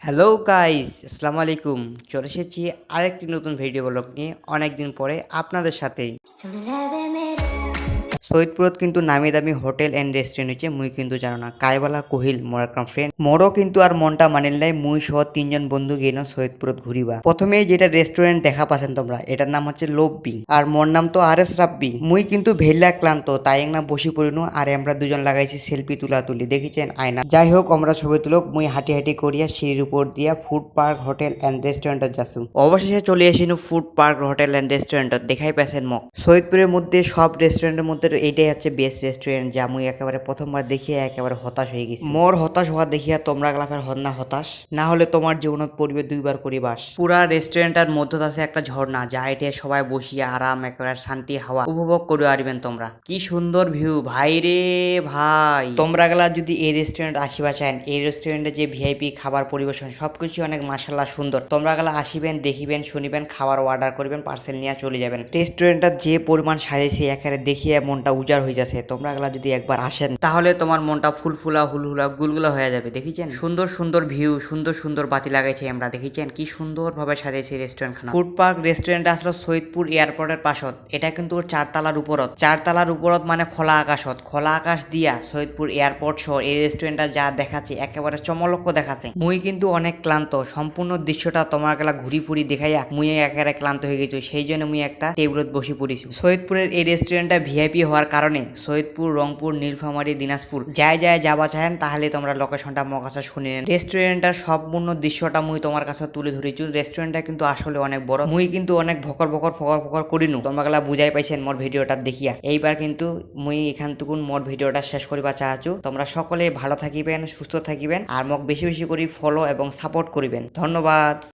Hello guys, আসসালামু আলাইকুম। চলে এসেছি আরেকটি নতুন ভিডিও ব্লগ নিয়ে অনেকদিন পরে আপনাদের সাথে। সৈয়দপুরত কিন্তু নামি দামি হোটেল এন্ড রেস্টুরেন্ট হচ্ছে মুই কিন্তু জানো না কাইবালা কহিল মোর একটা ফ্রেন্ড মোরও কিন্তু আর মনটা মানিল নাই মুই সহ তিনজন বন্ধু গেল সৈয়দপুরত ঘুরিবা। প্রথমে যেটা রেস্টুরেন্ট দেখা পাচ্ছেন তোমরা, এটার নাম হচ্ছে লোব্বি আর মোর নাম তো আর এস রাব্বি। মুই কিন্তু ভেল্লা ক্লান্ত তাই না বসি পড়িনু আর আমরা দুজন লাগাইছি সেলফি তুলি দেখিছেন আয়না। যাই হোক আমরা ছবি তুলক মুই হাঁটি হাঁটি করিয়া সিঁড়ির উপর দিয়া ফুড পার্ক হোটেল এন্ড রেস্টুরেন্টত যাচ্ছু। অবশেষে চলে এসিনু ফুড পার্ক হোটেল এন্ড রেস্টুরেন্টত। দেখাই পাচ্ছেন মক সৈয়দপুরের মধ্যে সব রেস্টুরেন্টের মধ্যে এইটাই হচ্ছে বেস্ট রেস্টুরেন্ট, যা মুই একেবারে প্রথমবার দেখিয়ে একেবারে হতাশ হয়ে গেছি। মোর হতাশ হওয়া দেখিয়া তোমরা গেলাফের হন না হতাশ, না হলে তোমার জীবনত পড়বে দুইবার করি বাস। পুরা রেস্টুরেন্টের মধ্যে আছে একটা ঝর্ণা, যা এটা সবাই বসিয়া আরাম একেবারে শান্তি হাওয়া উপভোগ করে আসবেন তোমরা। কি সুন্দর ভিউ ভাই রে ভাই। তোমরা গেলা যদি এই রেস্টুরেন্ট আসিবা চান, এই রেস্টুরেন্টে যে ভিআইপি খাবার পরিবেশন সবকিছু অনেক মাশাআল্লাহ সুন্দর। তোমরা গেলা আসিবেন, দেখিবেন, শুনিবেন, খাবার অর্ডার করবেন, পার্সেল নিয়ে চলে যাবেন। রেস্টুরেন্টটা যে পরিমাণ সাজাইছে একেবারে দেখিয়ে মনটা উজাড় হয়ে যাচ্ছে। তোমরা গেলা যদি একবার আসেন তাহলে তোমার মনটা ফুলফুলা হুলহুলা গুলগুলা হয়ে যাবে। দেখিছেন সুন্দর সুন্দর ভিউ, সুন্দর সুন্দর বাতি লাগাইছে আমরা। দেখিছেন কি সুন্দর ভাবে সাজাইছে রেস্টুরেন্ট খানা। ফুড পার্ক রেস্টুরেন্ট আসলো সৈয়দপুর এয়ারপোর্টের পাশত। এটা কিন্তু চারতলার উপরত, চারতলার উপরত মানে খোলা আকাশত, খোলা আকাশ দিয়া সৈয়দপুর এয়ারপোর্ট সহ এই রেস্টুরেন্টটা যা দেখাচ্ছে একেবারে চমলক্ষ দেখাচ্ছে। মুই কিন্তু অনেক ক্লান্ত, সম্পূর্ণ দৃশ্যটা তোমার গেলা ঘুরি ফুরি দেখাইয়া মুই একেবারে ক্লান্ত হয়ে গেছি। সেই জন্য মুই একটা টেবিলত বসে পড়েছি। সৈয়দপুরের এই রেস্টুরেন্টটা ভিআইপি হওয়ার কারণে সৈয়দপুর, রংপুর, নীলফামারী, দিনাজপুর যায় যাবা চাহেন তাহলে তোমরা লোকেশনটা আমার কাছে শুনে নেন। রেস্টুরেন্টটার সম্পূর্ণ দৃশ্যটা মুই তোমার কাছে তুলে ধরেছি। রেস্টুরেন্টটা কিন্তু আসলে অনেক বড়। মুই কিন্তু অনেক ফকর ফকর করিনু, তোমরা গেলা বুঝাই পাইছেন মোর ভিডিওটা দেখিয়া। এইবার কিন্তু মুই এখান টুকুন মোর ভিডিওটা শেষ করিবা চাহাচু। তোমরা সকলে ভালো থাকিবেন, সুস্থ থাকিবেন আর মোক বেশি বেশি করে ফলো এবং সাপোর্ট করিবেন। ধন্যবাদ।